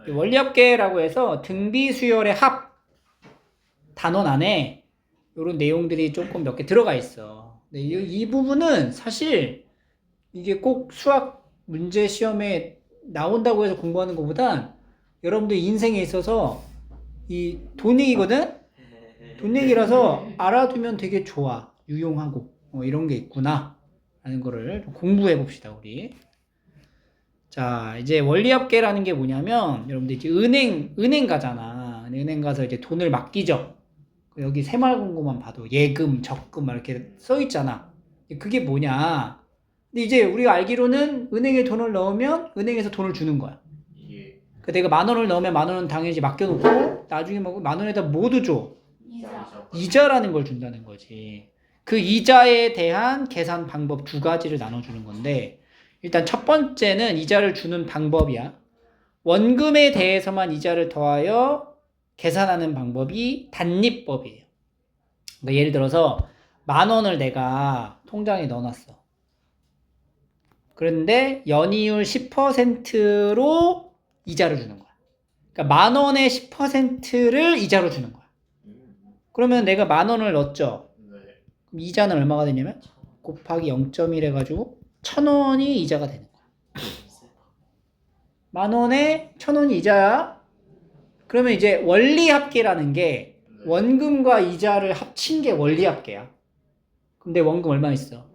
원리합계라고 해서 등비 수열의 합 단원 안에 이런 내용들이 조금 몇 개 들어가 있어. 근데 이 부분은 사실 이게 꼭 수학 문제 시험에 나온다고 해서 공부하는 것보단 여러분들 인생에 있어서 이 돈 얘기거든? 돈 얘기라서 알아두면 되게 좋아. 유용하고 이런 게 있구나 라는 거를 좀 공부해 봅시다 우리. 자, 이제 원리합계라는 게 뭐냐면 여러분들 이제 은행 가잖아. 은행 가서 이제 돈을 맡기죠. 여기 새마을금고만 봐도 예금, 적금 막 이렇게 써 있잖아. 그게 뭐냐? 근데 이제 우리가 알기로는 은행에 돈을 넣으면 은행에서 돈을 주는 거야. 그 내가 10,000원을 넣으면 10,000원은 당연히 맡겨놓고 나중에 뭐 10,000원에다 뭐도 줘? 이자라는 걸 준다는 거지. 그 이자에 대한 계산 방법 두 가지를 나눠주는 건데 일단 첫 번째는 이자를 주는 방법이야. 원금에 대해서만 이자를 더하여 계산하는 방법이 단립법이에요. 그러니까 예를 들어서 10,000원을 내가 통장에 넣어놨어. 그런데 연이율 10%로 이자를 주는 거야. 그러니까 10,000원의 10%를 이자로 주는 거야. 그러면 내가 10,000원을 넣었죠. 그럼 이자는 얼마가 되냐면 곱하기 0.1 해가지고 1,000원이 이자가 되는 거야. 10,000원에 1,000원이 이자야. 그러면 이제 원리합계라는 게 원금과 이자를 합친 게 원리합계야. 근데 원금 얼마 있어?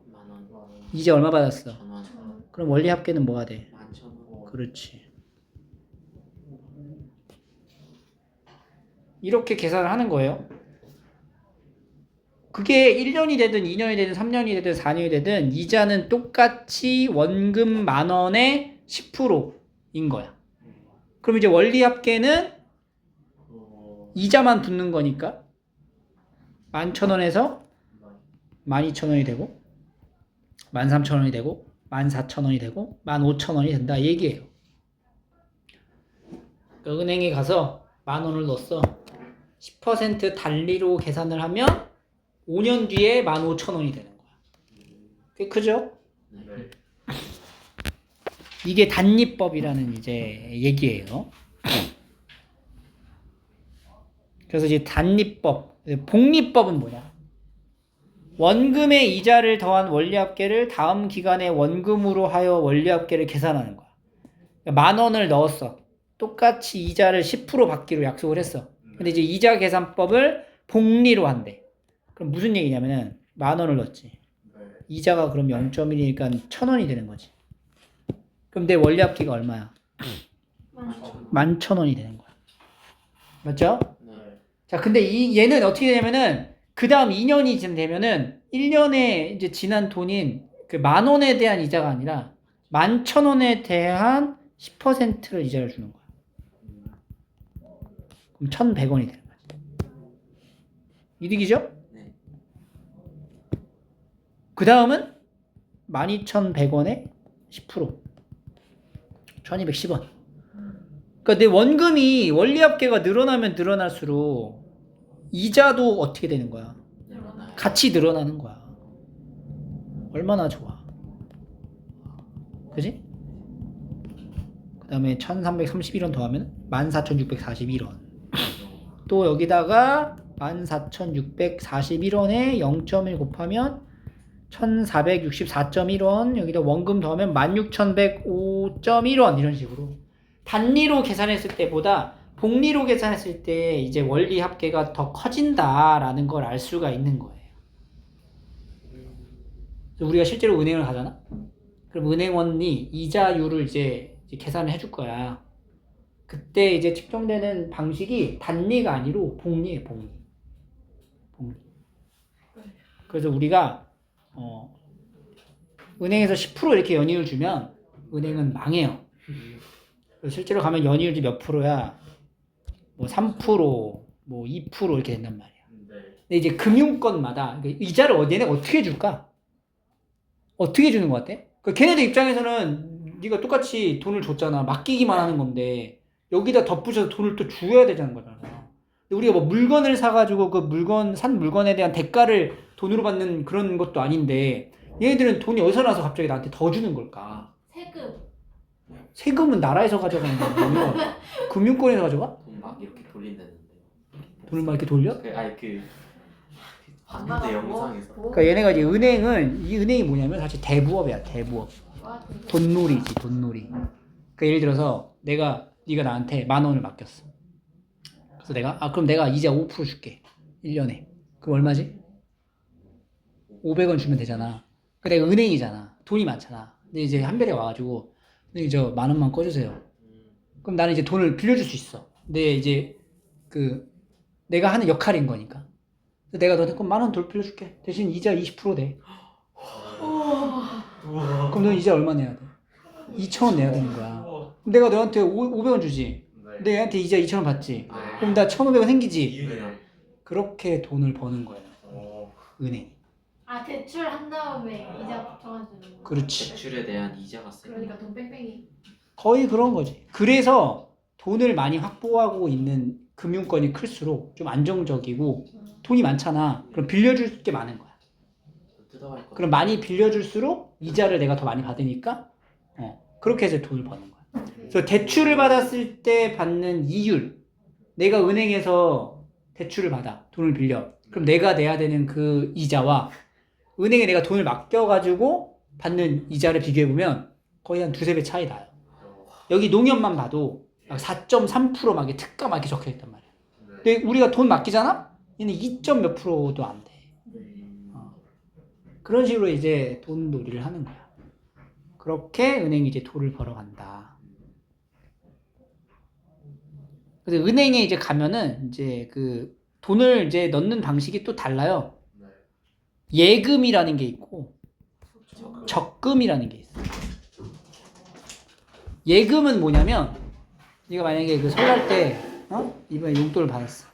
이자 얼마 받았어? 그럼 원리합계는 뭐가 돼? 그렇지. 이렇게 계산을 하는 거예요. 그게 1년이 되든 2년이 되든 3년이 되든 4년이 되든 이자는 똑같이 원금 10,000원의 10%인 거야. 그럼 이제 원리합계는 이자만 붙는 거니까 11,000원에서 12,000원이 되고 13,000원이 되고 14,000원이 되고 15,000원이 된다 얘기예요. 그러니까 은행에 가서 10,000원을 넣었어. 10% 단리로 계산을 하면 5년 뒤에 15,000원이 되는 거야. 꽤 크죠? 네. 이게 단립법이라는 이제 얘기예요. 그래서 이제 단립법, 복립법은 뭐냐? 원금의 이자를 더한 원리합계를 다음 기간의 원금으로 하여 원리합계를 계산하는 거야. 그러니까 10,000원을 넣었어. 똑같이 이자를 10% 받기로 약속을 했어. 근데 이제 이자 계산법을 복리로 한대. 그럼 무슨 얘기냐면은 10,000원을 넣었지. 이자가 그럼 0.1이니까 1,000원이 되는 거지. 그럼 내 원리합계가 얼마야? 11,000원이 되는 거야. 맞죠? 자, 근데 얘는 어떻게 되냐면은 그 다음 2년이 지금 되면은 1년에 이제 지난 돈인 그 10,000원에 대한 이자가 아니라 11,000원에 대한 10%를 이자를 주는 거야. 그럼 1,100원이 되는 거야. 이득이죠? 네. 그 다음은 12,100원에 10%. 1,210원. 그러니까 내 원금이 원리합계가 늘어나면 늘어날수록 이자도 어떻게 되는 거야? 같이 늘어나는 거야. 얼마나 좋아. 그지? 그 다음에 1,331원 더하면 14,641원. 또 여기다가 14,641원에 0.1 곱하면 1,464.1원. 여기다 원금 더하면 16,105.1원. 이런 식으로. 단리로 계산했을 때보다 복리로 계산했을 때 이제 원리 합계가 더 커진다라는 걸 알 수가 있는 거예요. 우리가 실제로 은행을 가잖아? 그럼 은행원이 이자율을 이제 계산을 해줄 거야. 그때 이제 측정되는 방식이 단리가 아니고 복리예요, 복리. 그래서 우리가 은행에서 10% 이렇게 연이율 주면 은행은 망해요. 실제로 가면 연이율이 몇 프로야? 뭐 3%, 뭐 2% 이렇게 된단 말이야. 근데 이제 금융권마다 이자를 얘네가 어떻게 줄까? 어떻게 주는 것 같아? 걔네들 입장에서는 네가 똑같이 돈을 줬잖아. 맡기기만 하는 건데 여기다 덧붙여서 돈을 또 줘야 되자는 거잖아. 근데 우리가 뭐 물건을 사가지고 그 산 물건에 대한 대가를 돈으로 받는 그런 것도 아닌데 얘네들은 돈이 어디서 나서 갑자기 나한테 더 주는 걸까? 세금. 세금은 나라에서 가져가는 거야. 금융권에서 가져가? 돈 막 이렇게 돌린다는데. 돈을 막 이렇게 돌려? 봤는데 영상에서. 그러니까 얘네가 이제 이 은행이 뭐냐면 사실 대부업이야, 대부업. 돈놀이지, 돈놀이. 그러니까 예를 들어서 네가 나한테 10,000원을 맡겼어. 그래서 내가 그럼 내가 이자 5% 줄게. 1년에. 그럼 얼마지? 500원 주면 되잖아. 그 내가 은행이잖아. 돈이 많잖아. 근데 이제 한별이 와가지고 근데 저 10,000원만 꺼주세요. 그럼 나는 이제 돈을 빌려줄 수 있어. 근데 이제 내가 하는 역할인 거니까. 내가 너한테 그럼 10,000원 더 빌려줄게. 대신 이자 20% 내. 그럼 넌 이자 얼마 내야 돼? 2,000원 내야 되는 거야. 그럼 내가 너한테 500원 주지. 내한테 이자 2,000원 받지. 그럼 나 1,500원 생기지. 그렇게 돈을 버는 거예요. 은행. 대출 한 다음에 이자 붙여가지고. 그렇지. 대출에 대한 이자가 세. 그러니까 돈 뺑뺑이. 거의 그런 거지. 그래서 돈을 많이 확보하고 있는 금융권이 클수록 좀 안정적이고 돈이 많잖아. 그럼 빌려줄 게 많은 거야. 뜯어갈 거. 그럼 많이 빌려줄수록 이자를 내가 더 많이 받으니까 그렇게 해서 돈을 버는 거야. 그래서 대출을 받았을 때 받는 이율, 내가 은행에서 대출을 받아 돈을 빌려. 그럼 내가 내야 되는 그 이자와 은행에 내가 돈을 맡겨가지고 받는 이자를 비교해보면 거의 한 2~3배 차이 나요. 여기 농협만 봐도 4.3% 막 이렇게 특가 막 이렇게 적혀있단 말이야. 근데 우리가 돈 맡기잖아? 얘는 2점 몇 프로도 안 돼. 그런 식으로 이제 돈 놀이를 하는 거야. 그렇게 은행이 이제 돈을 벌어간다. 그래서 은행에 이제 가면은 이제 그 돈을 이제 넣는 방식이 또 달라요. 예금이라는 게 있고 적금이라는 게 있어요. 예금은 뭐냐면 네가 만약에 그 설날 때 이번에 용돈을 받았어.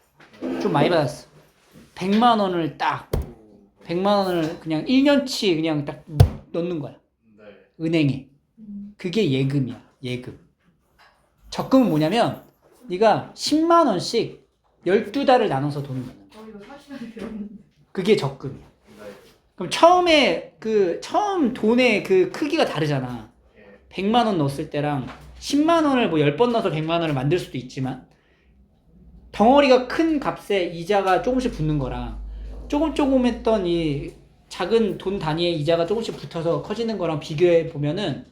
좀 많이 받았어. 100만 원을 딱 100만 원을 그냥 1년치 그냥 딱 넣는 거야. 은행에. 그게 예금이야. 예금. 적금은 뭐냐면 네가 10만 원씩 12달을 나눠서 돈을 넣는 거야. 이거 사실은 배웠는데. 그게 적금이야. 그럼 처음 돈의 그 크기가 다르잖아. 100만 원 넣었을 때랑 10만 원을 뭐 10번 넣어서 100만 원을 만들 수도 있지만 덩어리가 큰 값에 이자가 조금씩 붙는 거랑 조금 했던 이 작은 돈 단위의 이자가 조금씩 붙어서 커지는 거랑 비교해 보면은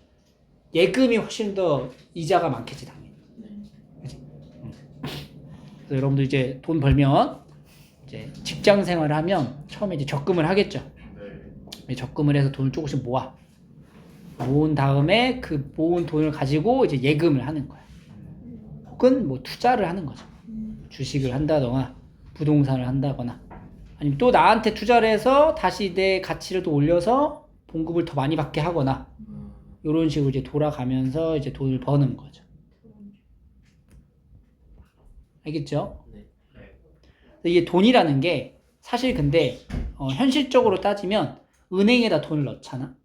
예금이 훨씬 더 이자가 많겠지 당연히. 그치? 그래서 여러분들 이제 돈 벌면 이제 직장 생활을 하면 처음에 이제 적금을 하겠죠. 적금을 해서 돈을 조금씩 모은 다음에 그 모은 돈을 가지고 이제 예금을 하는 거야. 혹은 뭐 투자를 하는 거죠. 주식을 한다거나 부동산을 한다거나 아니면 또 나한테 투자를 해서 다시 내 가치를 또 올려서 봉급을 더 많이 받게 하거나 이런 식으로 이제 돌아가면서 이제 돈을 버는 거죠. 알겠죠? 이게 돈이라는 게 사실 근데 현실적으로 따지면 은행에다 돈을 넣잖아.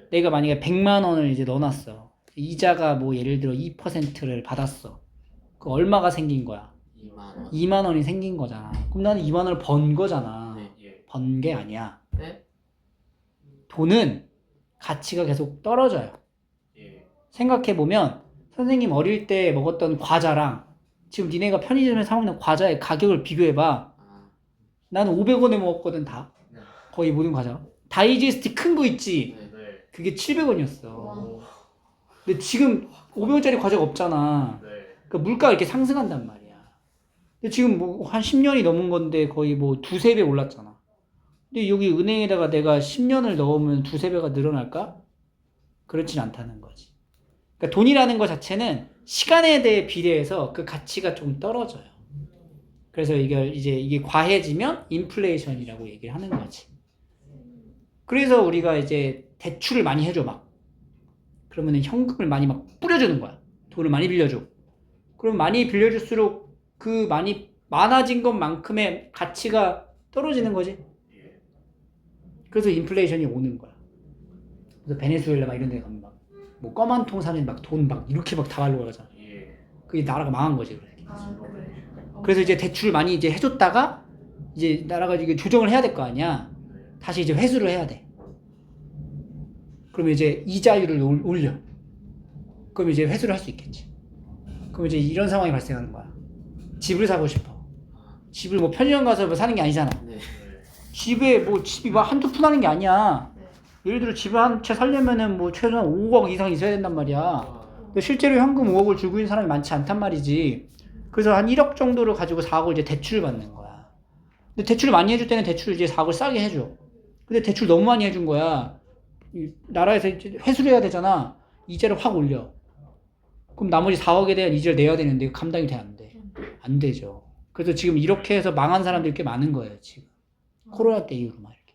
내가 만약에 100만 원을 이제 넣어놨어. 이자가 뭐 예를 들어 2%를 받았어. 그 얼마가 생긴 거야? 2만 원. 2만 원이 생긴 거잖아. 그럼 나는 2만 원을 번 거잖아. 네. 번 게 아니야. 네? 돈은 가치가 계속 떨어져요. 생각해보면 선생님 어릴 때 먹었던 과자랑 지금 니네가 편의점에서 사 먹는 과자의 가격을 비교해봐. 나는 500원에 먹었거든 다. 거의 모든 과자. 다이제스트 큰 거 있지? 그게 700원이었어. 근데 지금 500원짜리 과자가 없잖아. 그러니까 물가가 이렇게 상승한단 말이야. 근데 지금 뭐 한 10년이 넘은 건데 거의 뭐 2~3배 올랐잖아. 근데 여기 은행에다가 내가 10년을 넣으면 2~3배가 늘어날까? 그렇진 않다는 거지. 그러니까 돈이라는 것 자체는 시간에 대해 비례해서 그 가치가 좀 떨어져요. 그래서 이게 과해지면 인플레이션이라고 얘기를 하는 거지. 그래서 우리가 이제 대출을 많이 해줘 막. 그러면 현금을 많이 막 뿌려주는 거야. 돈을 많이 빌려줘. 그럼 많이 빌려줄수록 그 많아진 것만큼의 가치가 떨어지는 거지. 그래서 인플레이션이 오는 거야. 그래서 베네수엘라 막 이런 데 가면 막 뭐 검은 통 사면 막 돈 막 이렇게 막 다 가려고 하잖아. 그게 나라가 망한 거지. 그래. 그래. 그래서 이제 대출을 많이 이제 해줬다가 이제 나라가 이게 조정을 해야 될 거 아니야. 다시 이제 회수를 해야 돼. 그러면 이제 이자율을 올려. 그럼 이제 회수를 할 수 있겠지. 그럼 이제 이런 상황이 발생하는 거야. 집을 사고 싶어. 집을 뭐 편의점 가서 뭐 사는 게 아니잖아. 네. 집에 뭐 집이 막 한두 푼 하는 게 아니야. 네. 예를 들어 집을 한 채 살려면은 뭐 최소한 5억 이상 있어야 된단 말이야. 근데 실제로 현금 5억을 주고 있는 사람이 많지 않단 말이지. 그래서 한 1억 정도를 가지고 4억을 이제 대출을 받는 거야. 근데 대출을 많이 해줄 때는 대출을 이제 4억을 싸게 해줘. 근데 대출 너무 많이 해준 거야. 이 나라에서 이제 회수를 해야 되잖아. 이자를 확 올려. 그럼 나머지 4억에 대한 이자를 내야 되는데 감당이 돼, 안 돼? 안 되죠. 그래서 지금 이렇게 해서 망한 사람들이 꽤 많은 거예요, 지금. 코로나 때 이후로 막 이렇게.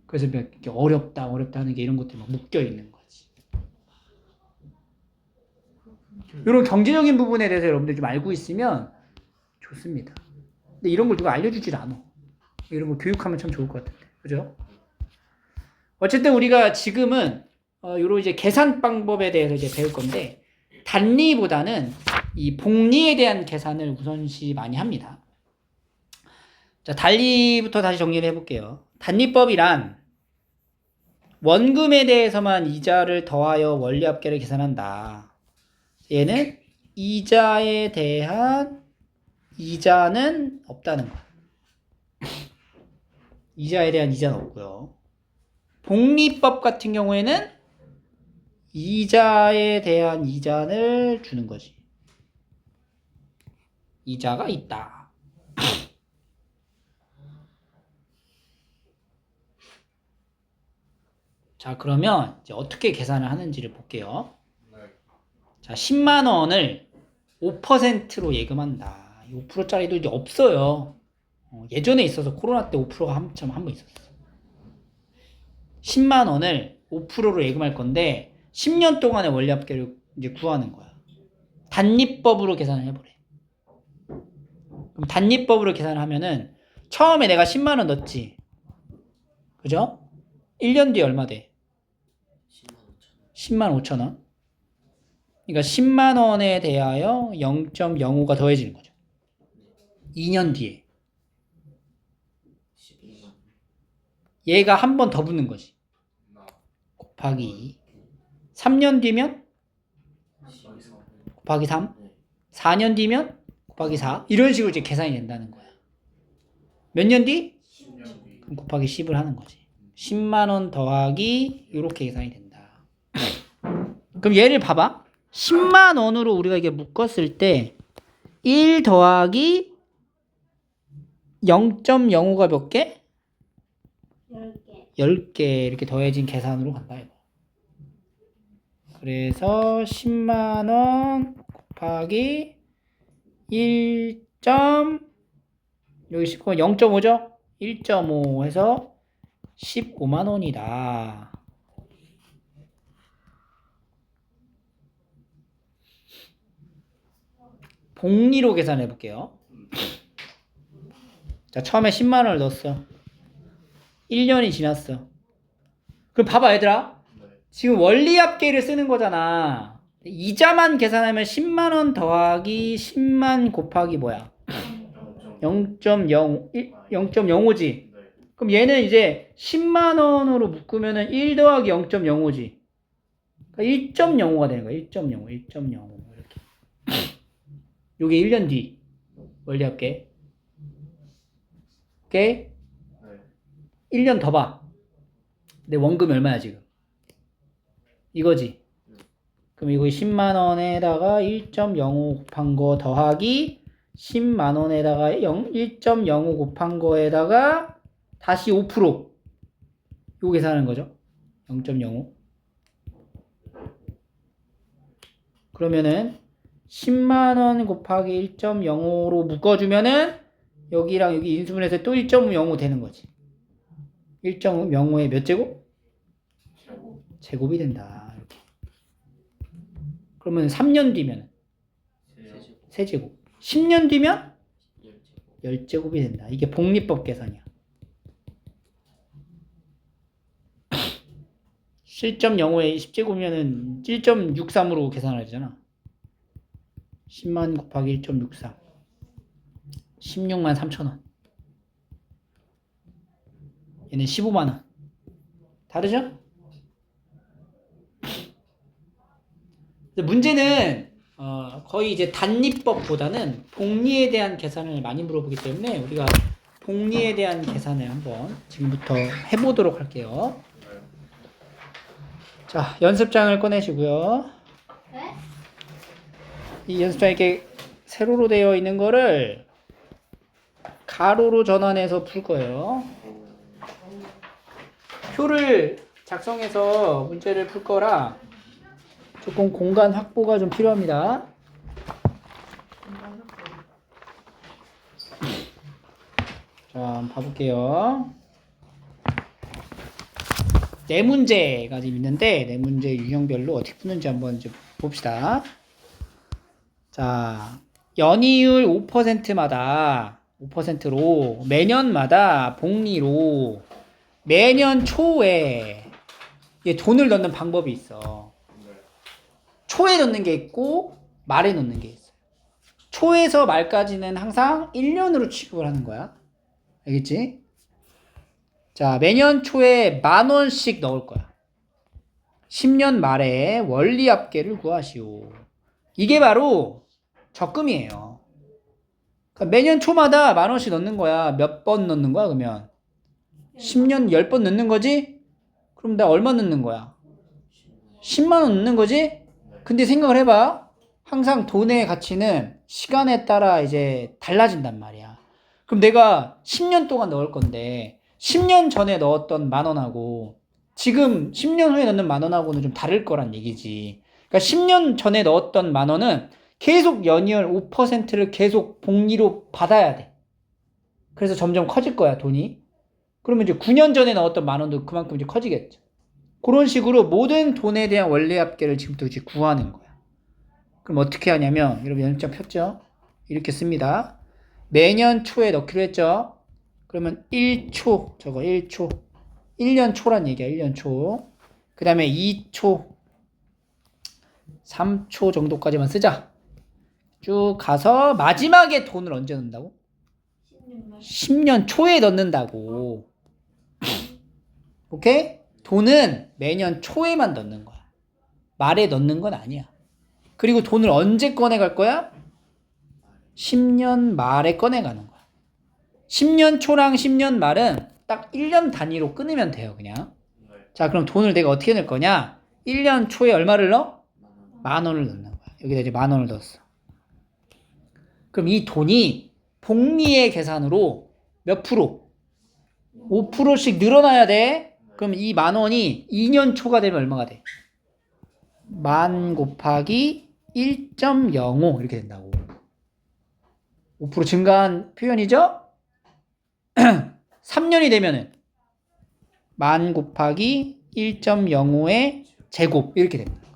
그래서 막 이렇게 어렵다 하는 게 이런 것들이 막 묶여 있는 거지. 이런 경제적인 부분에 대해서 여러분들 좀 알고 있으면 좋습니다. 근데 이런 걸 누가 알려주질 않아. 이런 거 교육하면 참 좋을 것 같은데. 그죠? 어쨌든 우리가 지금은 요런 이제 계산 방법에 대해서 이제 배울 건데 단리보다는 이 복리에 대한 계산을 우선시 많이 합니다. 자, 단리부터 다시 정리를 해볼게요. 단리법이란 원금에 대해서만 이자를 더하여 원리합계를 계산한다. 얘는 이자에 대한 이자는 없다는 거야. 이자에 대한 이자는 없고요. 복리법 같은 경우에는 이자에 대한 이자를 주는 거지. 이자가 있다. 자, 그러면 이제 어떻게 계산을 하는지를 볼게요. 자, 10만 원을 5%로 예금한다. 5%짜리도 이제 없어요. 예전에 있어서 코로나 때 5%가 한참 한 번 있었어. 10만 원을 5%로 예금할 건데 10년 동안의 원리합계를 이제 구하는 거야. 단리법으로 계산을 해보래. 그럼 단리법으로 계산을 하면은 처음에 내가 10만 원 넣었지. 그죠? 1년 뒤에 얼마 돼? 10만 5천 원. 그러니까 10만 원에 대하여 0.05가 더해지는 거죠. 2년 뒤에. 12만. 얘가 한 번 더 붙는 거지. 곱하기 2. 3년 뒤면 12만. 곱하기 3. 네. 4년 뒤면 곱하기 4. 이런 식으로 이제 계산이 된다는 거야. 몇 년 뒤? 10년 뒤. 그럼 곱하기 10을 하는 거지. 10만 원 더하기 이렇게 계산이 된다. 그럼 얘를 봐봐. 10만 원으로 우리가 이게 묶었을 때 1 더하기 0.05가 몇 개? 10개. 10개 이렇게 더해진 계산으로 간다 이거. 그래서 10만 원 곱하기 1. 여기 0.5죠? 1.5 해서 15만 원이다. 복리로 계산해 볼게요. 자, 처음에 10만 원을 넣었어. 1년이 지났어. 그럼 봐봐 얘들아. 지금 원리합계를 쓰는 거잖아. 이자만 계산하면 10만 원 더하기 10만 곱하기 뭐야? 0.05지. 그럼 얘는 이제 10만 원으로 묶으면은 1 더하기 0.05지. 그러니까 1.05가 되는 거야. 1.05 이렇게. 요게 1년 뒤 원리합계. 오케이? 1년 더 봐. 내 원금이 얼마야 지금? 이거지. 그럼 이거 10만 원에다가 1.05 곱한 거 더하기 10만 원에다가 1.05 곱한 거에다가 다시 5%. 요거 계산하는 거죠. 0.05. 그러면은 10만 원 곱하기 1.05로 묶어주면은 여기랑 여기 인수분해서 또 1.05 되는 거지. 1.05의 몇 제곱? 제곱이 된다. 이렇게. 그러면 3년 뒤면 세제곱. 10년 뒤면 10제곱이 된다. 이게 복리법 계산이야. 실점05에 10제곱이면은 1.63으로 계산을 하잖아. 10만 곱하기 1.63. 16만 3천 원. 얘는 15만 원. 다르죠? 문제는 거의 이제 단리법보다는 복리에 대한 계산을 많이 물어보기 때문에 우리가 복리에 대한 계산을 한번 지금부터 해보도록 할게요. 자, 연습장을 꺼내시고요. 네? 이 연습장 이렇게 세로로 되어 있는 거를 가로로 전환해서 풀 거예요. 표를 작성해서 문제를 풀 거라 조금 공간 확보가 좀 필요합니다. 자, 한번 봐볼게요. 네 문제가 지금 있는데 네 문제 유형별로 어떻게 푸는지 한번 이제 봅시다. 자, 연이율 5%마다 5%로 매년마다 복리로 매년 초에 돈을 넣는 방법이 있어. 초에 넣는 게 있고 말에 넣는 게 있어요. 초에서 말까지는 항상 1년으로 취급을 하는 거야. 알겠지? 자, 매년 초에 10,000원씩 넣을 거야. 10년 말에 원리합계를 구하시오. 이게 바로 적금이에요. 그러니까 매년 초마다 10,000원씩 넣는 거야. 몇 번 넣는 거야, 그러면? 10년 10번 넣는 거지? 그럼 나 얼마 넣는 거야? 10만 원 넣는 거지? 근데 생각을 해봐. 항상 돈의 가치는 시간에 따라 이제 달라진단 말이야. 그럼 내가 10년 동안 넣을 건데 10년 전에 넣었던 10,000원하고 지금 10년 후에 넣는 10,000원하고는 좀 다를 거란 얘기지. 그러니까 10년 전에 넣었던 10,000원은 계속 연이율 5%를 계속 복리로 받아야 돼. 그래서 점점 커질 거야, 돈이. 그러면 이제 9년 전에 넣었던 10,000원도 그만큼 이제 커지겠죠. 그런 식으로 모든 돈에 대한 원리합계를 지금부터 이제 구하는 거야. 그럼 어떻게 하냐면, 여러분 연습장 폈죠? 이렇게 씁니다. 매년 초에 넣기로 했죠? 그러면 1초, 저거 1초. 1년 초란 얘기야, 1년 초. 그 다음에 2초, 3초 정도까지만 쓰자. 쭉 가서 마지막에 돈을 언제 넣는다고? 10년 초에 넣는다고. 오케이? 돈은 매년 초에만 넣는 거야. 말에 넣는 건 아니야. 그리고 돈을 언제 꺼내갈 거야? 10년 말에 꺼내가는 거야. 10년 초랑 10년 말은 딱 1년 단위로 끊으면 돼요, 그냥. 자, 그럼 돈을 내가 어떻게 넣을 거냐? 1년 초에 얼마를 넣어? 10,000원을 넣는 거야. 여기다 이제 10,000원을 넣었어. 그럼 이 돈이 복리의 계산으로 몇 프로? 5%씩 늘어나야 돼. 그럼 이 10,000원이 2년 초가 되면 얼마가 돼? 10,000 곱하기 1.05 이렇게 된다고. 5% 증가한 표현이죠? 3년이 되면은 10,000 곱하기 1.05의 제곱 이렇게 됩니다.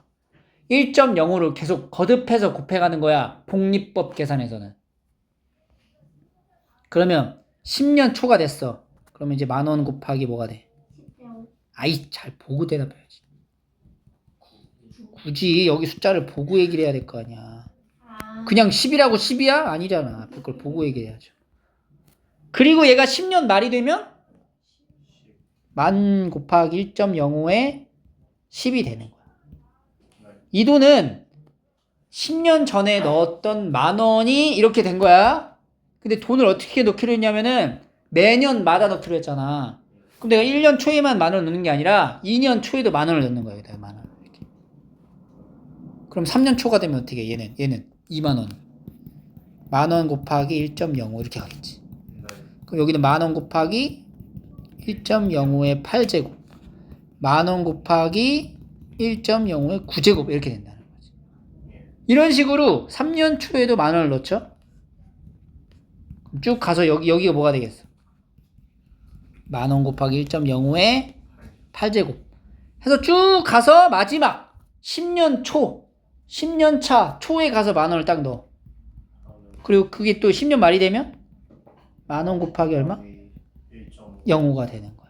1.05를 계속 거듭해서 곱해가는 거야. 복리법 계산에서는. 그러면 10년 초가 됐어. 그러면 이제 10,000원 곱하기 뭐가 돼? 아이, 잘 보고 대답해야지. 굳이 여기 숫자를 보고 얘기를 해야 될 거 아니야. 그냥 10이라고 10이야? 아니잖아. 그걸 보고 얘기해야죠. 그리고 얘가 10년 말이 되면 10,000 곱하기 1.05에 10이 되는 거야. 이 돈은 10년 전에 넣었던 10,000원이 이렇게 된 거야. 근데 돈을 어떻게 넣기로 했냐면은 매년마다 넣기로 했잖아. 그럼 내가 1년 초에만 10,000원 넣는 게 아니라 2년 초에도 10,000원을 넣는 거야. 여기다 10,000원. 이렇게. 그럼 3년 초가 되면 어떻게 해? 얘는 20,000원. 10,000원 곱하기 1.05 이렇게 가겠지. 그럼 여기는 10,000원 곱하기 1.05의 8제곱. 10,000원 곱하기 1.05의 9제곱 이렇게 된다는 거지. 이런 식으로 3년 초에도 10,000원을 넣죠. 그럼 쭉 가서 여기가 뭐가 되겠어? 10,000원 곱하기 1.05의 8제곱 해서 쭉 가서 마지막 10년 초 10년 차 초에 가서 10,000원을 딱 넣어. 그리고 그게 또 10년 말이 되면 10,000원 곱하기 얼마? 0.05가 되는 거야.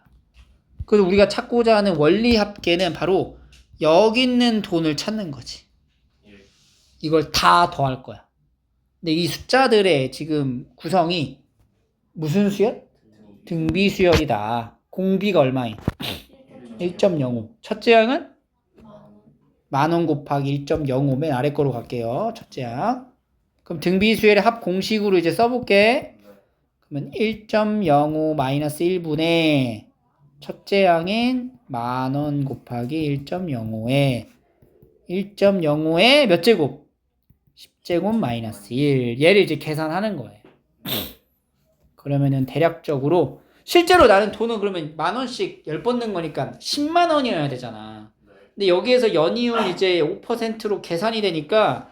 그래서 우리가 찾고자 하는 원리합계는 바로 여기 있는 돈을 찾는 거지. 이걸 다 더할 거야. 근데 이 숫자들의 지금 구성이 무슨 수열? 등비수열이다. 공비가 얼마인? 1.05. 첫째 항은 10,000원 곱하기 1.05 맨 아래 거로 갈게요. 첫째 항. 그럼 등비수열의 합 공식으로 이제 써볼게. 그러면 1.05 마이너스 1분의 첫째 항인 10,000원 곱하기 1.05에 1.05에 몇 제곱? 10제곱 마이너스 1. 얘를 이제 계산하는 거예요. 그러면은 대략적으로 실제로 나는 돈은 그러면 10,000원씩 10번 넣은 거니까 10만 원이어야 되잖아. 근데 여기에서 연이윤 이제 5%로 계산이 되니까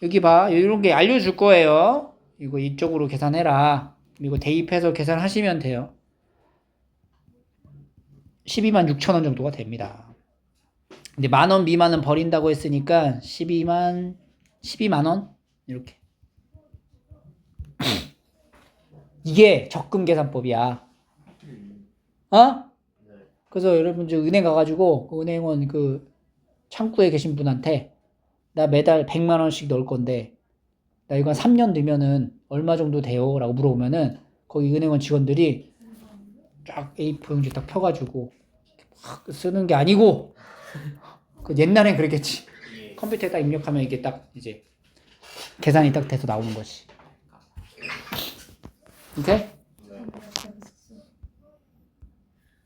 여기 봐. 이런 게 알려줄 거예요. 이거 이쪽으로 계산해라. 이거 대입해서 계산하시면 돼요. 126,000원 정도가 됩니다. 근데 10,000원 미만은 버린다고 했으니까 12만 원 이렇게. 이게 적금 계산법이야. 어? 그래서 여러분들 은행 가가지고 그 은행원 그 창구에 계신 분한테 나 매달 100만 원씩 넣을 건데 나 이거 한 3년 넣으면은 얼마 정도 돼요? 라고 물어보면은 거기 은행원 직원들이 쫙 A4 용지 딱 펴가지고 막 쓰는 게 아니고 그 옛날엔 그랬겠지. 컴퓨터에 딱 입력하면 이게 딱 이제 계산이 딱 돼서 나오는 거지. 오케이?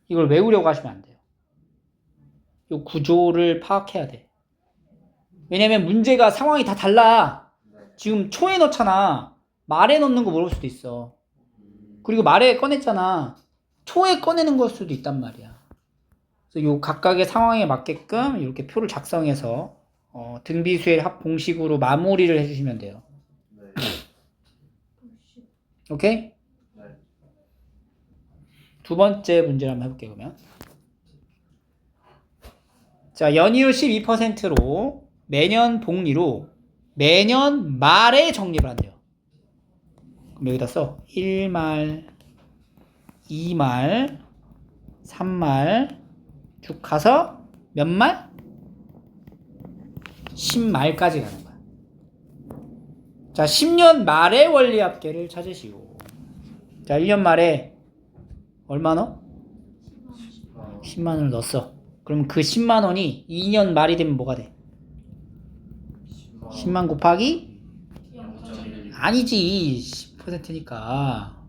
이걸 외우려고 하시면 안 돼요. 이 구조를 파악해야 돼. 왜냐면 문제가 상황이 다 달라. 지금 초에 넣잖아. 말에 넣는 거 물어볼 수도 있어. 그리고 말에 꺼냈잖아. 초에 꺼내는 걸 수도 있단 말이야. 그래서 요 각각의 상황에 맞게끔 이렇게 표를 작성해서 등비수열 합 공식으로 마무리를 해주시면 돼요. 오케이? 두 번째 문제를 한번 해볼게요, 그러면. 자, 연이율 12%로 매년 복리로 매년 말에 적립을 한대요. 그럼 여기다 써. 1말, 2말, 3말 쭉 가서 몇 말? 10말까지 가는 거야. 자, 10년 말의 원리합계를 찾으시오. 자, 1년 말에 얼마 넣어? 10만 원을 넣었어. 그럼 그 10만 원이 2년 말이 되면 뭐가 돼? 10만 곱하기? 아니지. 10%니까.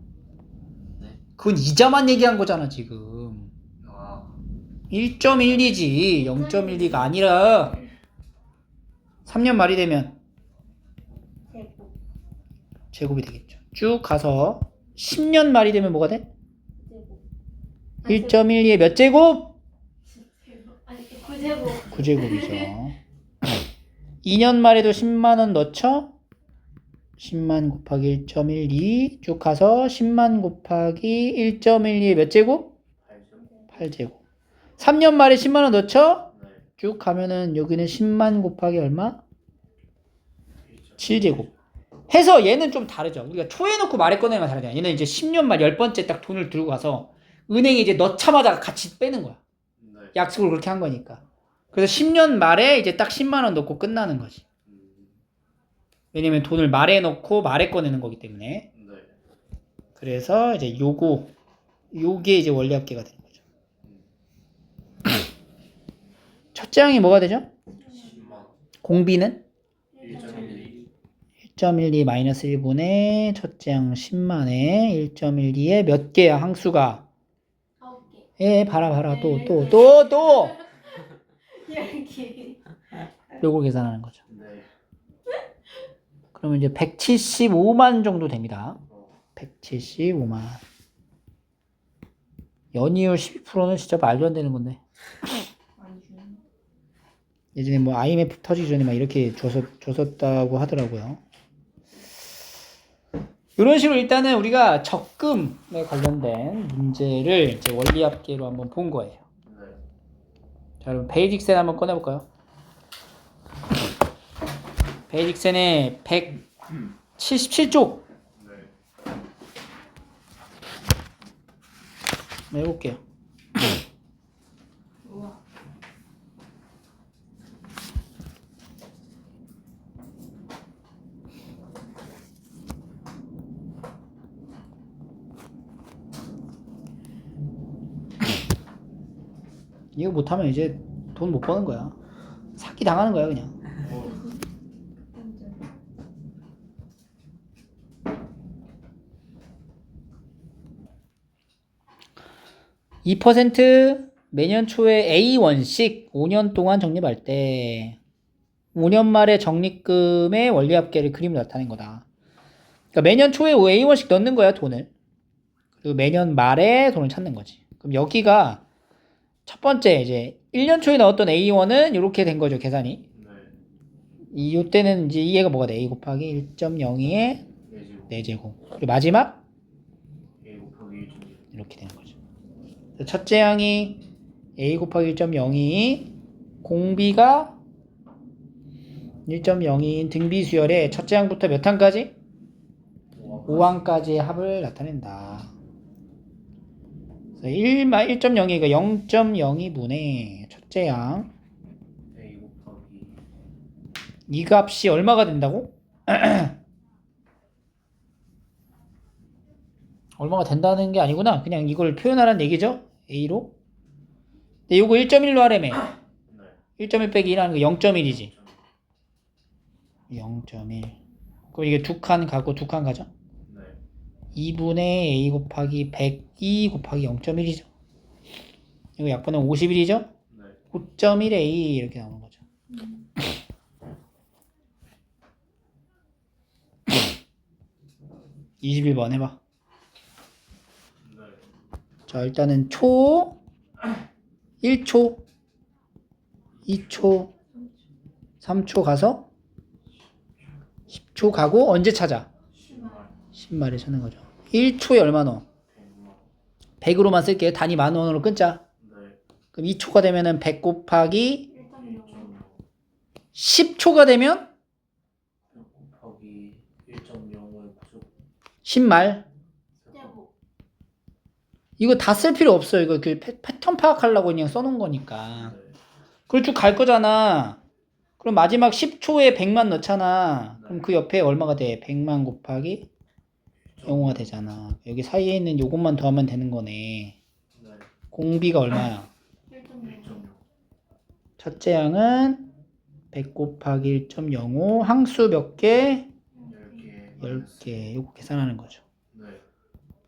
그건 이자만 얘기한 거잖아, 지금. 1.12지. 0.12가 아니라 3년 말이 되면 제곱이 되겠죠. 쭉 가서 10년 말이 되면 뭐가 돼? 1.12에 몇 제곱? 9제곱. 9제곱이죠. 2년 말에도 10만 원 넣죠? 10만 곱하기 1.12 쭉 가서 10만 곱하기 1.12에 몇 제곱? 8제곱. 3년 말에 10만 원 넣죠? 쭉 가면은 여기는 10만 곱하기 얼마? 7제곱. 해서 얘는 좀 다르죠. 우리가 초에 넣고 말에 꺼내면 다르잖아. 얘는 이제 10년 말 10번째 딱 돈을 들고 가서 은행에 이제 넣자마자 같이 빼는 거야. 약속을 그렇게 한 거니까. 그래서 10년 말에 이제 딱 10만 원 넣고 끝나는 거지. 왜냐면 돈을 말에 넣고 말에 꺼내는 거기 때문에. 그래서 이제 요게 이제 원리합계가 되는 거죠. 첫째 항이 뭐가 되죠? 공비는? 1.12 마이너스 1분의 첫째 항 10만에 1.12에 몇 개야 항수가? 9개. 예, 봐라 또 10개. 요걸 계산하는 거죠. 그러면 이제 175만 정도 됩니다. 175만. 연이율 12%는 진짜 말도 안 되는 건데. 예전에 뭐 IMF 터지기 전에 막 이렇게 줬었다고 하더라고요. 이런 식으로 일단은 우리가 적금에 관련된 문제를 이제 원리합계로 한번 본 거예요. 자, 그럼 베이직센 한번 꺼내볼까요? 베이직센의 177쪽 해볼게요. 이거 못하면 이제 돈 못 버는 거야. 찾기 당하는 거야 그냥. 어, 2% 매년 초에 A1씩 5년 동안 적립할 때 5년 말에 적립금의 원리합계를 그림으로 나타낸 거다. 그러니까 매년 초에 A1씩 넣는 거야 돈을. 그리고 매년 말에 돈을 찾는 거지. 그럼 여기가 첫 번째 이제 1년 초에 넣었던 A1은 이렇게 된 거죠 계산이. 네. 이때는 이제 얘가 뭐가 돼? A 곱하기 1.02의 4제곱. 4제곱. 그리고 마지막 A 곱하기 1.1. 이렇게 되는 거죠. 첫째 항이 A 곱하기 1.02, 공비가 1.02인 등비수열의 첫째 항부터 몇 항까지? 5항까지의 합을 나타낸다. 1.02가 0.02분의 첫째 항, A 곱하기 이 값이 얼마가 된다고? 얼마가 된다는 게 아니구나. 그냥 이걸 표현하라는 얘기죠. A로. 근데 요거 1.1로 하려면 네. 1.1 빼기 1하는 거 0.1이지. 0.1. 그럼 이게 두 칸 가고 두 칸 가죠? 네. 2분의 A 곱하기 102 곱하기 0.1이죠. 이거 약분은 51이죠? 네. 5.1A 이렇게 나오는 거죠. 21번 해봐. 네. 자, 일단은 초, 1초, 2초, 3초 가서 10초 가고 언제 찾아? 10말에 찾는 거죠. 1초에 얼마 넣어? 100만. 100으로만 쓸게. 단위 10,000원으로 끊자. 네. 그럼 2초가 되면은 100 곱하기 1.0 10초가 되면 100 곱하기 1.05의 부족. 10말. 제곱. 이거 다 쓸 필요 없어. 이거 그 패턴 파악하려고 그냥 써놓은 거니까. 네. 그걸 쭉 갈 거잖아. 그럼 마지막 10초에 100만 넣잖아. 그럼 그 옆에 얼마가 돼? 100만 곱하기 0가 되잖아. 여기 사이에 있는 요것만 더하면 되는 거네. 네. 공비가 얼마야? 1.0 1.0. 첫째 항은 100 곱하기 1.05 항수 몇 개? 10개. 10개. 요거 계산하는 거죠. 네.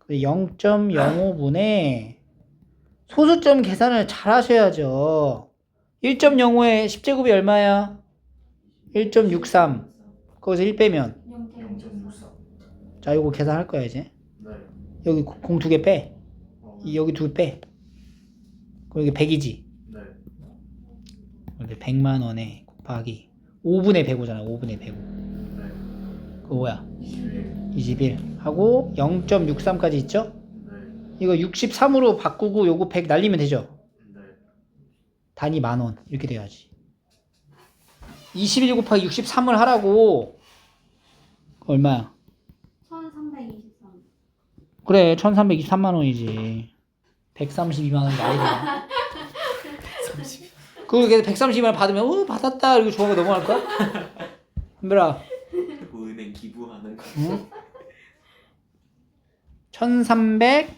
0.05분의 소수점 계산을 잘 하셔야죠. 1.05에 10제곱이 얼마야? 1.63. 거기서 1 빼면 0.63. 자, 요거 계산할 거야 이제. 네. 여기 공 두 개 빼. 어. 여기 두 개 빼. 그럼 여기 100이지. 네. 여기 100만 원에 곱하기 5분의 105잖아. 5분의 105. 네. 그거 뭐야? 21. 21 하고 0.63까지 있죠? 네. 이거 63으로 바꾸고 요거 100 날리면 되죠? 네. 단위 10,000원 이렇게 돼야지. 21 곱하기 63을 하라고. 얼마야? 1323 그래 1323만 원이지. 132만 원이 아니잖아. 30. 그걸 계속 132만 원 받으면 받았다 이렇게 좋아하고 넘어갈 거야? 한별아 뭐 은행 기부하는 거. 응? 1300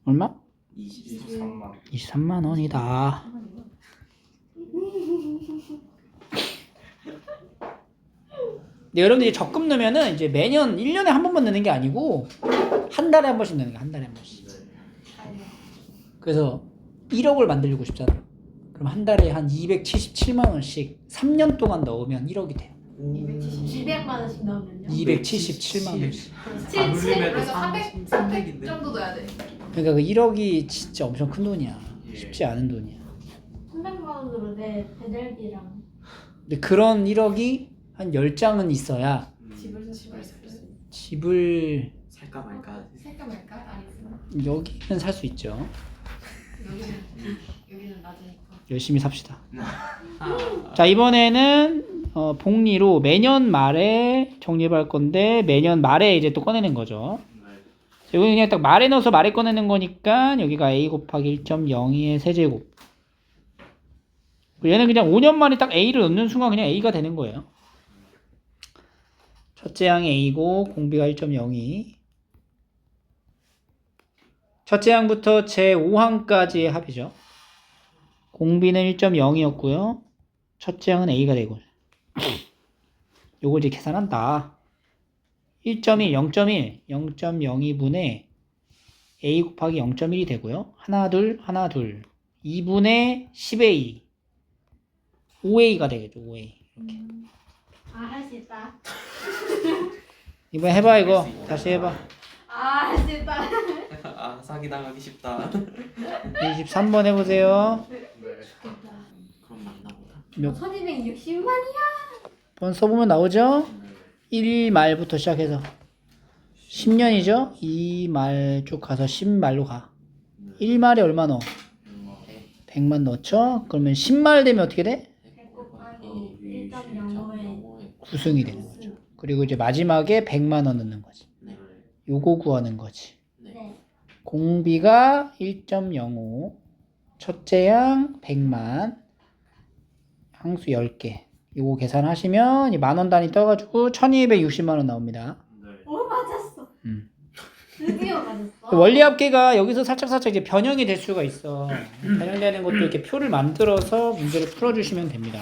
얼마? 23만. 23만 원이다. 근데 여러분들이 적금 넣으면은 이제 매년 1년에 한 번만 넣는 게 아니고 한 달에 한 번씩 넣는 거야. 한 달에 한 번씩. 네. 그래서 1억을 만들고 싶잖아. 그럼 한 달에 한 277만 원씩 3년 동안 넣으면 1억이 돼요. 200만 원씩 넣으면요? 277만 원씩. 안 울리면 그래서 300 정도 넣어야 돼. 그러니까 그 1억이 진짜 엄청 큰 돈이야. 예. 쉽지 않은 돈이야. 300만 원으로 내 배달비랑 근데 그런 1억이 한 10장은 있어야 집을 살 수 있어. 집을 살까 말까. 살까 말까? 아니면 여기는 살 수 있죠. 여기는 낮으니까. 열심히 삽시다. 자, 이번에는 복리로 매년 말에 적립할 건데 매년 말에 이제 또 꺼내는 거죠. 네. 여기 그냥 딱 말에 넣어서 말에 꺼내는 거니까 여기가 a 곱하기 1.02의 세제곱. 얘는 그냥 5년 만에 딱 a를 넣는 순간 그냥 a가 되는 거예요. 첫째 항이 a고 공비가 1.02. 첫째 항부터 제5항까지의 합이죠. 공비는 1.0이었고요. 첫째 항은 A가 되고 요걸 이제 계산한다. 1.1, 0.1, 0.02분의 A 곱하기 0.1이 되고요. 하나, 둘, 하나, 둘. 2분의 10A. 5A가 되겠죠, 5A. 할 수 있다. 이번에 해봐, 이거. 다시 해봐. 할 수 있다. 아 사기 당하기 쉽다. 23번 해보세요. 그럼 맞나 보다. 몇 1260만이야. 번 써보면 나오죠? 1말부터 시작해서 10년이죠? 2말 쭉 가서 10말로 가. 1말에 얼마 넣어? 100만 넣죠? 그러면 10말 되면 어떻게 돼? 100 곱하기 1.05에 9승이 되는 거죠. 그리고 이제 마지막에 100만 원 넣는 거지. 요거 구하는 거지. 네. 공비가 1.05, 첫째 양 100만, 항수 10개. 요거 계산하시면 만원 단위 떠가지고 1260만 원 나옵니다. 오 맞았어. 드디어 맞았어. 원리 합계가 여기서 살짝 이제 변형이 될 수가 있어. 변형되는 것도 이렇게 표를 만들어서 문제를 풀어주시면 됩니다.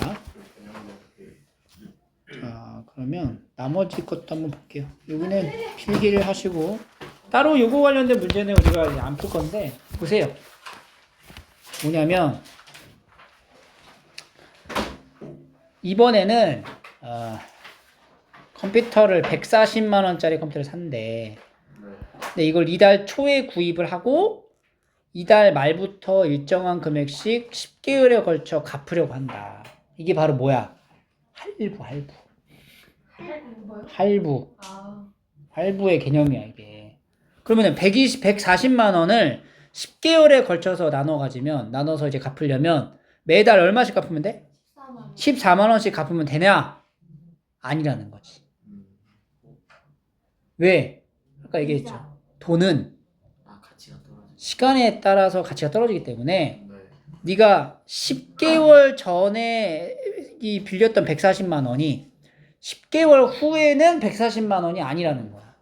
자, 그러면 나머지 것도 한번 볼게요. 여기는 필기를 하시고 따로 요거 관련된 문제는 우리가 이제 안 풀 건데 보세요. 뭐냐면 이번에는 컴퓨터를 140만 원짜리 컴퓨터를 샀는데 근데 이걸 이달 초에 구입을 하고 이달 말부터 일정한 금액씩 10개월에 걸쳐 갚으려고 한다. 이게 바로 뭐야? 할부. 뭐요? 할부. 아. 할부의 개념이야, 이게. 그러면은 140만 원을 10개월에 걸쳐서 나눠서 이제 갚으려면 매달 얼마씩 갚으면 돼? 14만. 14만 원씩 갚으면 되냐? 아니라는 거지. 왜? 아까 얘기했죠. 돈은 아 가치가 떨어져. 시간에 따라서 가치가 떨어지기 때문에 네가 10개월 전에 이 빌렸던 140만 원이 10개월 후에는 140만 원이 아니라는 거야.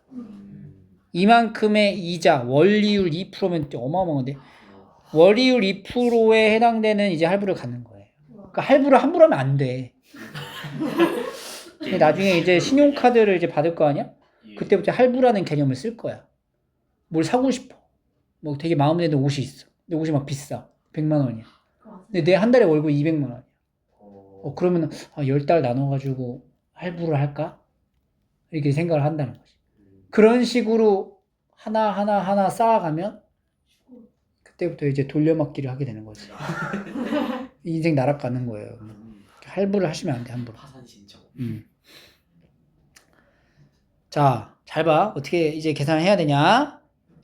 이만큼의 이자, 원리율 2%면 어마어마한데 월이율 2%에 해당되는 이제 할부를 갖는 거예요. 그러니까 할부를 함부로 하면 안 돼. 근데 나중에 이제 신용카드를 이제 받을 거 아니야? 그때부터 할부라는 개념을 쓸 거야. 뭘 사고 싶어. 뭐 되게 마음에 드는 옷이 있어. 근데 옷이 막 비싸. 100만 원이야. 근데 내 한 달에 월급 200만 원이야. 그러면 10달 나눠가지고 할부를 할까? 이렇게 생각을 한다는 거지. 그런 식으로 하나 쌓아가면 그때부터 이제 돌려막기를 하게 되는 거지. 인생 나락가는 거예요. 할부를 하시면 안 돼, 함부로. 파산 신청. 자, 잘 봐. 어떻게 이제 계산을 해야 되냐?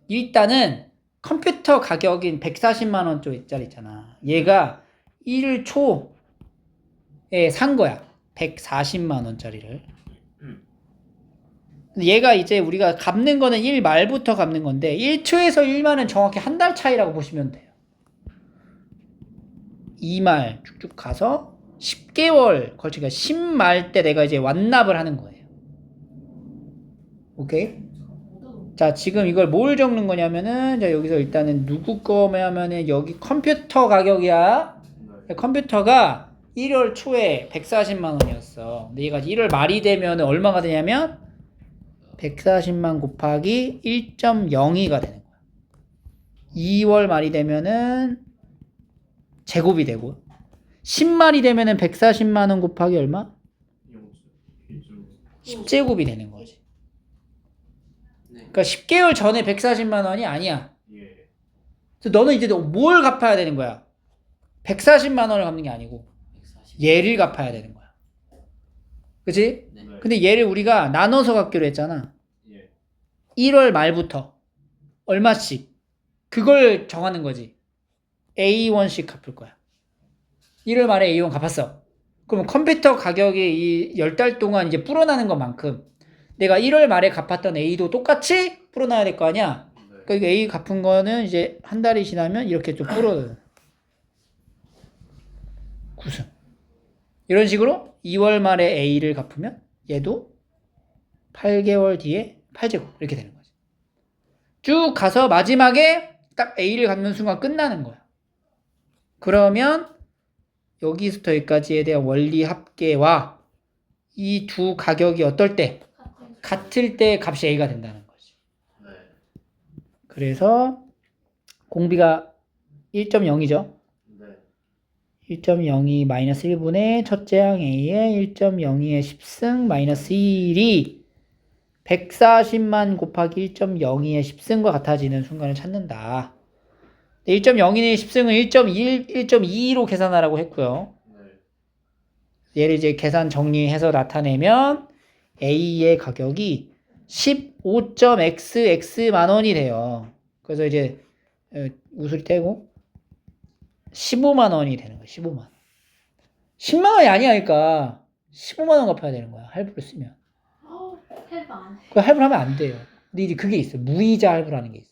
일단은 컴퓨터 가격인 140만 원짜리 있잖아. 얘가 1월 초에 산 거야. 140만 원짜리를. 얘가 이제 우리가 갚는 거는 1 말부터 갚는 건데 1초에서 1말은 정확히 한 달 차이라고 보시면 돼요. 2말 쭉쭉 가서 10개월 걸치니까 10말 때 내가 이제 완납을 하는 거예요. 오케이? 자, 지금 이걸 뭘 적는 거냐면은 자, 여기서 일단은 누구 거냐면은 여기 컴퓨터 가격이야. 컴퓨터가 1월 초에 140만 원이었어. 근데 얘가 1월 말이 되면 얼마가 되냐면 140만 곱하기 1.02가 되는 거야. 2월 말이 되면은 제곱이 되고 10말이 되면은 140만 원 곱하기 얼마? 10제곱이 되는 거지. 그러니까 10개월 전에 140만 원이 아니야. 그래서 너는 이제 뭘 갚아야 되는 거야? 140만 원을 갚는 게 아니고 얘를 갚아야 되는 거야. 그치? 네. 근데 얘를 우리가 나눠서 갚기로 했잖아. 1월 말부터 얼마씩 그걸 정하는 거지. A1씩 갚을 거야. 1월 말에 A1 갚았어. 그러면 컴퓨터 가격이 이 10달 동안 이제 불어나는 것만큼 내가 1월 말에 갚았던 A도 똑같이 불어나야 될 거 아니야. 그러니까 A 갚은 거는 이제 한 달이 지나면 이렇게 좀 불어요. 9승. 이런 식으로 2월 말에 A를 갚으면 얘도 8개월 뒤에 8제곱 이렇게 되는 거지. 쭉 가서 마지막에 딱 A를 갚는 순간 끝나는 거야. 그러면 여기서부터 여기까지에 대한 원리 합계와 이 두 가격이 어떨 때? 같을 때 값이 A가 된다는 거지. 네. 그래서 공비가 1.0이죠. 네. 1.02 마이너스 1분의 첫째 항 A의 1.02의 10승 마이너스 1이 140만 곱하기 1.02의 10승과 같아지는 순간을 찾는다. 1.02의 10승은 1.22로 계산하라고 했고요. 네. 얘를 이제 계산 정리해서 나타내면 A의 가격이 15.xx 만원이 돼요. 그래서 이제 우수리 떼고 15만 원이 되는 거야. 15만 원. 10만 원이 아니니까 15만 원 갚아야 되는 거야. 할부를 쓰면. 할부 안 해. 그 할부를 하면 안 돼요. 근데 이제 그게 있어. 무이자 할부라는 게 있어.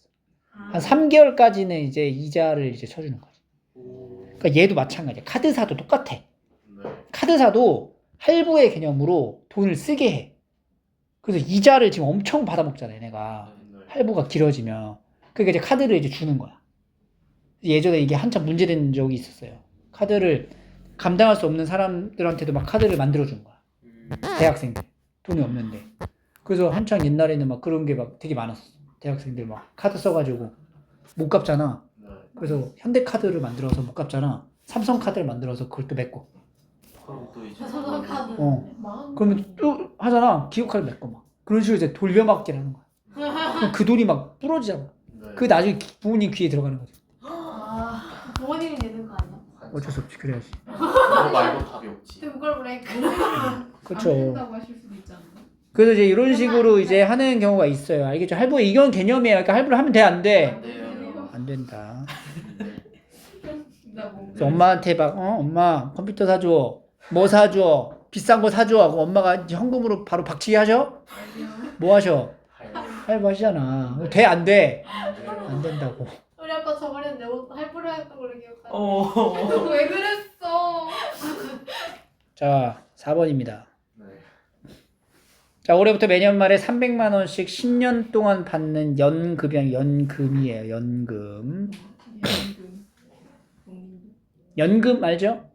아. 한 3개월까지는 이제 이자를 이제 쳐주는 거지. 오. 그러니까 얘도 마찬가지야. 카드사도 똑같아. 네. 카드사도 할부의 개념으로 돈을 쓰게 해. 그래서 이자를 지금 엄청 받아먹잖아, 얘네가. 네. 할부가 길어지면. 그러니까 이제 카드를 이제 주는 거야. 예전에 이게 한참 문제된 적이 있었어요. 카드를 감당할 수 없는 사람들한테도 막 카드를 만들어준 거야. 대학생들. 돈이 없는데. 그래서 한창 옛날에는 막 그런 게 막 되게 많았어. 대학생들 막 카드 써가지고 못 갚잖아. 네. 그래서 현대카드를 만들어서 못 갚잖아. 삼성카드를 만들어서 그걸 또 메꿔. 그럼 또 이제 저도 카드. 어. 그러면 또 하잖아. 기업카드 메꿔 막. 그런 식으로 이제 돌려막기를 하는 거야. 그럼 그 돈이 막 부러지잖아. 네. 그 나중에 부모님 귀에 들어가는 거지. 아, 부모님이 내는 거 아니야? 어쩔 수 없지. 그래야지. 그거 말고 답이 없지. 그걸 브레이크. 그렇죠. 안 된다고 하실 수도 있잖아요. 그래서 이제 이런 식으로 이제 하는 경우가 있어요. 알겠죠? 할부 이건 개념이에요. 그러니까 할부를 하면 돼, 안 돼? 안 돼요. 안 된다. 나 뭐. 그래서 엄마한테 막 엄마 컴퓨터 사줘. 뭐 사줘? 비싼 거 사줘. 하고 엄마가 이제 현금으로 바로 박치기 하셔? 뭐 하셔? 할부 하시잖아. 돼, 안 돼? 안 된다고. 우리 아빠 저번에 내 옷 할부를 했던 걸로 기억하는데. 왜 그랬어? 자, 4번입니다. 네. 자, 올해부터 매년 말에 300만 원씩 10년 동안 받는 연금이 연금이에요. 연금. 연금 알죠?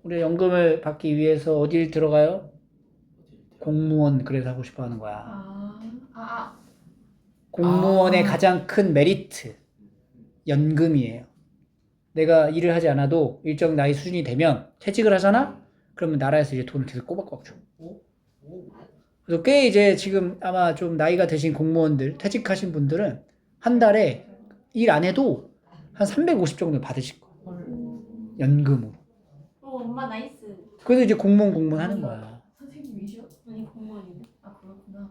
우리 연금을 받기 위해서 어딜 들어가요? 공무원 그래서 하고 싶어 하는 거야. 공무원의 가장 큰 메리트 연금이에요. 내가 일을 하지 않아도 일정 나이 수준이 되면 퇴직을 하잖아? 그러면 나라에서 이제 돈을 계속 꼬박꼬박 줘. 그래서 꽤 이제 지금 아마 좀 나이가 드신 공무원들, 퇴직하신 분들은 한 달에 일 안 해도 한 350 정도 받으실 거야. 연금으로. 엄마 나이스. 그래서 이제 공무원 하는 거야. 선생님이셔? 아니 공무원이네. 아 그렇구나.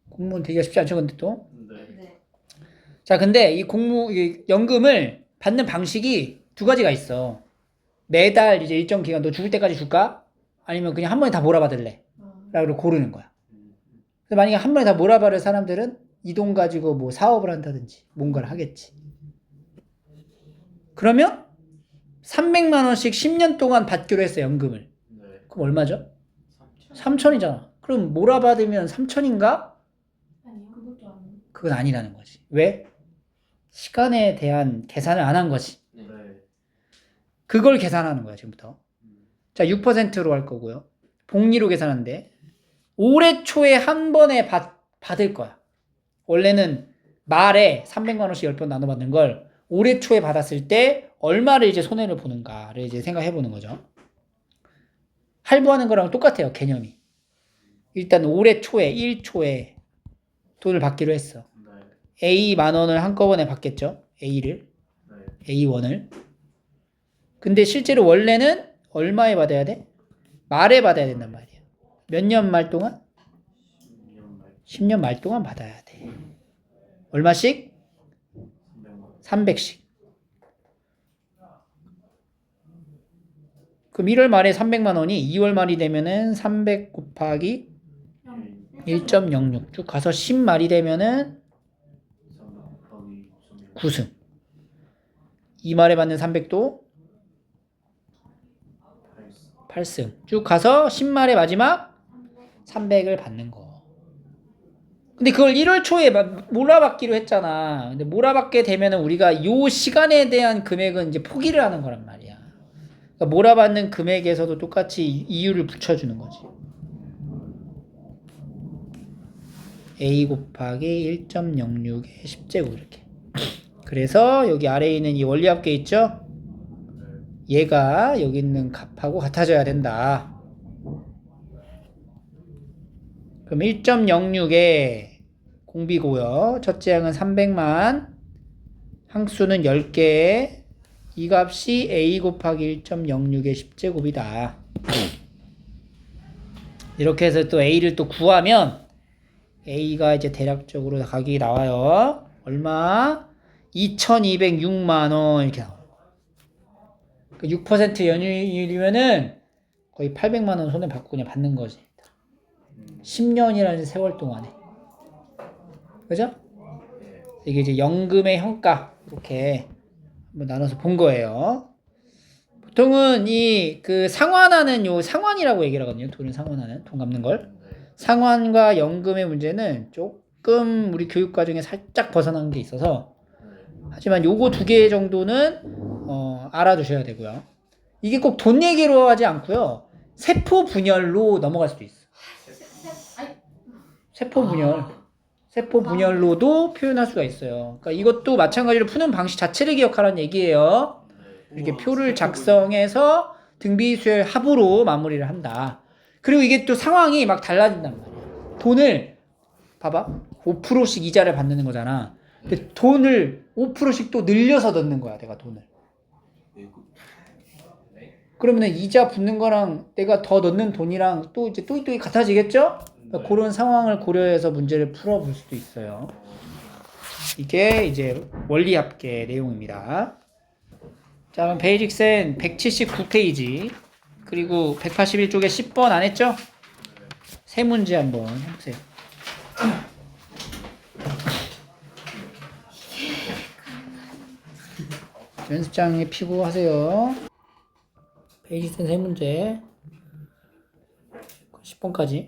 공무원 되기가 쉽지 않죠, 근데 또. 네. 네. 자, 근데 이 연금을 받는 방식이 두 가지가 있어. 매달 이제 일정 기간 너 죽을 때까지 줄까? 아니면 그냥 한 번에 다 몰아받을래? 라고 고르는 거야. 그래서 만약에 한 번에 다 몰아받을 사람들은 이 돈 가지고 뭐 사업을 한다든지 뭔가를 하겠지. 그러면 300만 원씩 10년 동안 받기로 했어, 연금을. 네. 그럼 얼마죠? 3천이잖아. 그럼 몰아받으면 3천인가? 아니요. 그것도 아니고. 그건 아니라는 거지. 왜? 시간에 대한 계산을 안 한 거지. 네. 그걸 계산하는 거야, 지금부터. 자, 6%로 할 거고요. 복리로 계산하는데 올해 초에 한 번에 받을 거야. 원래는 말에 300만 원씩 10번 나눠 받는 걸 올해 초에 받았을 때 얼마를 이제 손해를 보는가를 이제 생각해 보는 거죠. 할부하는 거랑 똑같아요, 개념이. 일단 올해 초에 1초에 돈을 받기로 했어. 네. A 만 원을 한꺼번에 받겠죠. A를. 네. A1을. 근데 실제로 원래는 얼마에 받아야 돼? 말에 받아야 된단 말이야. 몇 년 말 동안? 10년 말 10년 말 동안 받아야 돼. 얼마씩? 300만. 300씩. 그럼 1월 말에 300만 원이 2월 말이 되면은 300 곱하기 1.06 쭉 가서 10말이 되면은 9승. 2말에 받는 300도 8승. 쭉 가서 10말의 마지막 300을 받는 거. 근데 그걸 1월 초에 몰아받기로 했잖아. 근데 몰아받게 되면은 우리가 요 시간에 대한 금액은 이제 포기를 하는 거란 말이야. 그러니까 몰아받는 금액에서도 똑같이 이유를 붙여주는 거지. a 곱하기 1.06의 10제곱 이렇게. 그래서 여기 아래에 있는 이 원리합계 있죠? 얘가 여기 있는 값하고 같아져야 된다. 그럼 1.06에 공비고요. 첫째 항은 300만, 항수는 10개, 이 값이 a 곱하기 1.06의 10제곱이다. 이렇게 해서 또 a를 또 구하면 a가 이제 대략적으로 가격이 나와요. 얼마? 2206만 원 이렇게 나와요. 6% 연율이면은 거의 800만 원 손에 받고 그냥 받는 거지. 10년이라는 세월 동안에. 그죠? 이게 이제 연금의 현가 이렇게 한번 나눠서 본 거예요. 보통은 이 그 상환하는 요 상환이라고 얘기를 하거든요. 돈을 상환하는, 돈 갚는 걸. 상환과 연금의 문제는 조금 우리 교육 과정에 살짝 벗어난 게 있어서, 하지만 요거 두 개 정도는 알아두셔야 되고요. 이게 꼭 돈 얘기로 하지 않고요. 세포 분열로 넘어갈 수도 있어. 세포 분열. 세포 분열로도 표현할 수가 있어요. 그러니까 이것도 마찬가지로 푸는 방식 자체를 기억하라는 얘기예요. 이렇게 표를 작성해서 등비수열 합으로 마무리를 한다. 그리고 이게 또 상황이 막 달라진단 말이야. 돈을 봐봐. 5%씩 이자를 받는 거잖아. 근데 돈을 5%씩 또 늘려서 넣는 거야, 내가 돈을. 그러면은 이자 붙는 거랑 내가 더 넣는 돈이랑 또 이제 또 같아지겠죠? 그러니까 그런 상황을 고려해서 문제를 풀어볼 수도 있어요. 이게 이제 원리합계 내용입니다. 자, 그럼 베이직센 179페이지 그리고 181쪽에 10번 안 했죠? 세 문제 한번 해보세요. 연습장에 피고 하세요. 베이직센 세 문제 10번까지.